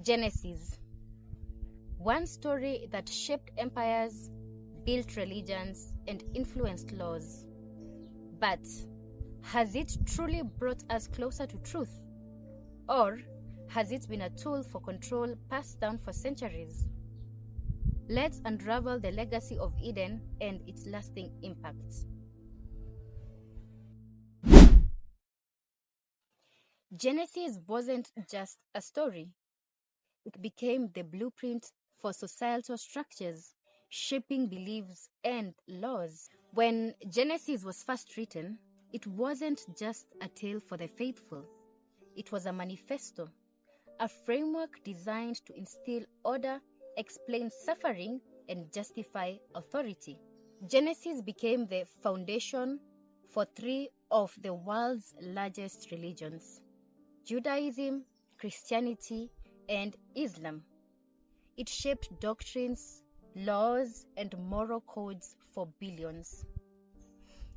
Genesis, one story that shaped empires, built religions, and influenced laws. But has it truly brought us closer to truth? Or has it been a tool for control passed down for centuries? Let's unravel the legacy of Eden and its lasting impact. Genesis wasn't just a story. It became the blueprint for societal structures, shaping beliefs and laws. When Genesis was first written, it wasn't just a tale for the faithful. It was a manifesto, a framework designed to instill order, explain suffering, and justify authority. Genesis became the foundation for three of the world's largest religions: Judaism, Christianity, and Islam. It shaped doctrines, laws, and moral codes for billions.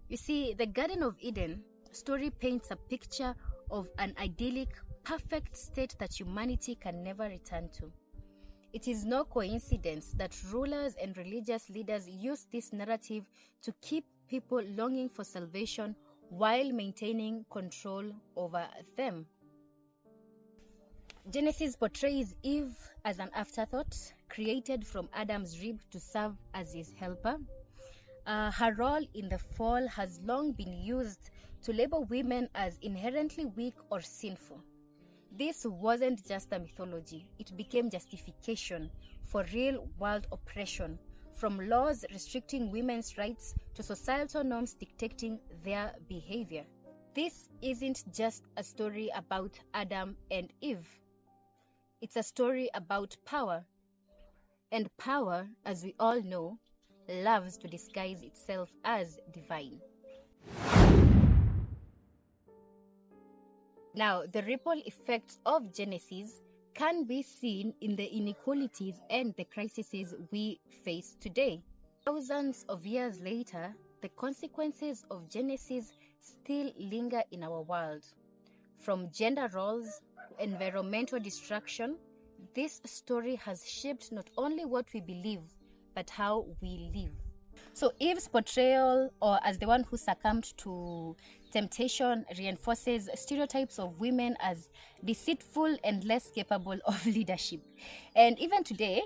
You see, the Garden of Eden story paints a picture of an idyllic, perfect state that humanity can never return to. It is no coincidence that rulers and religious leaders use this narrative to keep people longing for salvation while maintaining control over them. Genesis portrays Eve as an afterthought, created from Adam's rib to serve as his helper. Her role in the fall has long been used to label women as inherently weak or sinful. This wasn't just a mythology, it became justification for real-world oppression, from laws restricting women's rights to societal norms dictating their behavior. This isn't just a story about Adam and Eve. It's a story about power. And power, as we all know, loves to disguise itself as divine. Now, the ripple effects of Genesis can be seen in the inequalities and the crises we face today. Thousands of years later, the consequences of Genesis still linger in our world. From gender roles to environmental destruction, this story has shaped not only what we believe, but how we live. So Eve's portrayal, or as the one who succumbed to temptation, reinforces stereotypes of women as deceitful and less capable of leadership. And even today,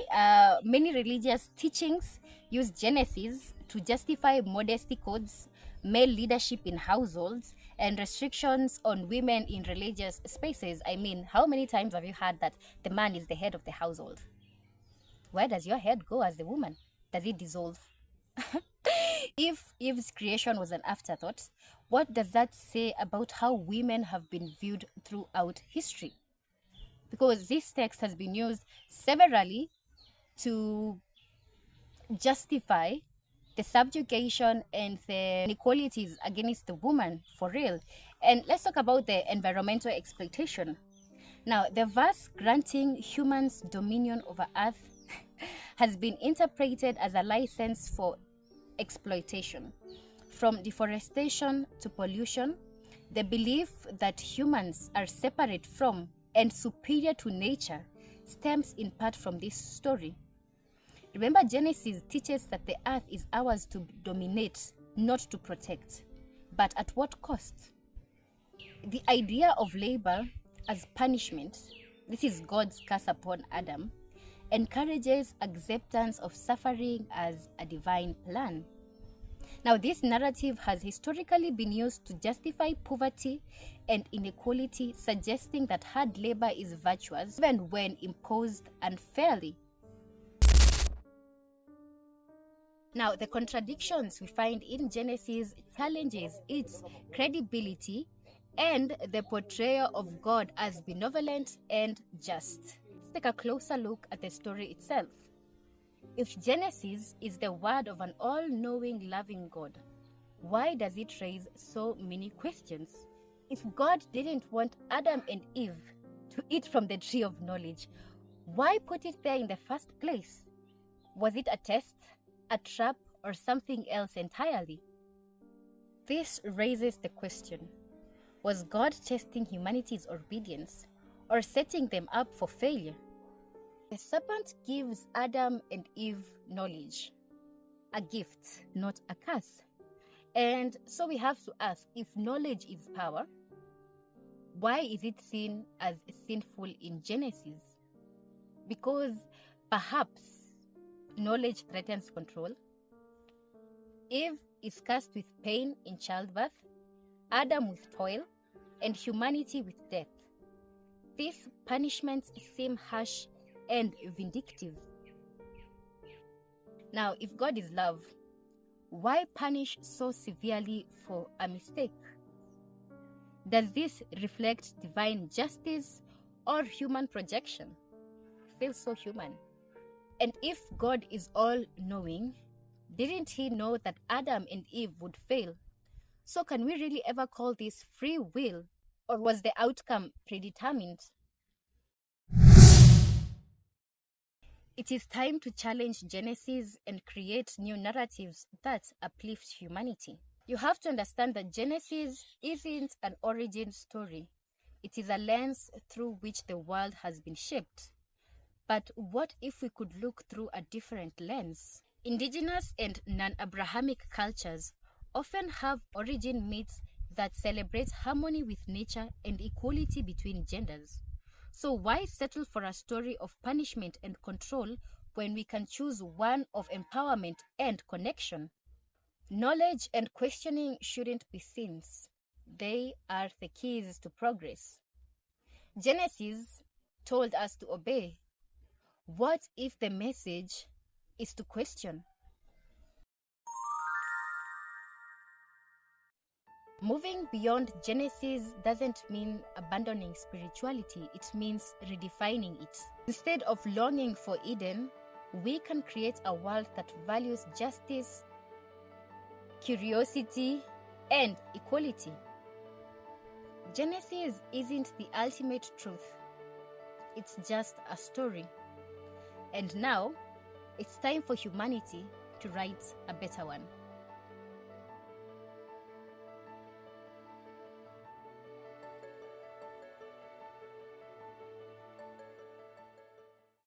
many religious teachings use Genesis to justify modesty codes, male leadership in households, and restrictions on women in religious spaces. I mean, how many times have you heard that the man is the head of the household? Where does your head go as the woman? Does it dissolve? If Eve's creation was an afterthought, what does that say about how women have been viewed throughout history? Because this text has been used severally to justify the subjugation and the inequalities against the woman for real. And let's talk about the environmental exploitation. Now, the verse granting humans dominion over earth has been interpreted as a license for exploitation. From deforestation to pollution, the belief that humans are separate from and superior to nature stems in part from this story. Remember, Genesis teaches that the earth is ours to dominate, not to protect. But at what cost? The idea of labor as punishment, this is God's curse upon Adam, encourages acceptance of suffering as a divine plan. Now, this narrative has historically been used to justify poverty and inequality, suggesting that hard labor is virtuous even when imposed unfairly. Now, the contradictions we find in Genesis challenges its credibility and the portrayal of God as benevolent and just. Let's take a closer look at the story itself. If Genesis is the word of an all-knowing, loving God, why does it raise so many questions? If God didn't want Adam and Eve to eat from the tree of knowledge, why put it there in the first place? Was it a test, a trap, or something else entirely? This raises the question: was God testing humanity's obedience or setting them up for failure? The serpent gives Adam and Eve knowledge, a gift, not a curse. And so we have to ask, if knowledge is power, why is it seen as sinful in Genesis? Because perhaps knowledge threatens control. Eve is cursed with pain in childbirth, Adam with toil, and humanity with death. These punishments seem harsh and vindictive. Now, if God is love, why punish so severely for a mistake? Does this reflect divine justice or human projection? Feels so human. And if God is all-knowing, didn't he know that Adam and Eve would fail? So can we really ever call this free will, or was the outcome predetermined? It is time to challenge Genesis and create new narratives that uplift humanity. You have to understand that Genesis isn't an origin story. It is a lens through which the world has been shaped. But what if we could look through a different lens? Indigenous and non-Abrahamic cultures often have origin myths that celebrate harmony with nature and equality between genders. So why settle for a story of punishment and control when we can choose one of empowerment and connection? Knowledge and questioning shouldn't be sins. They are the keys to progress. Genesis told us to obey. What if the message is to question? Moving beyond Genesis doesn't mean abandoning spirituality, it means redefining it. Instead of longing for Eden, we can create a world that values justice, curiosity, and equality. Genesis isn't the ultimate truth, it's just a story. And now, it's time for humanity to write a better one.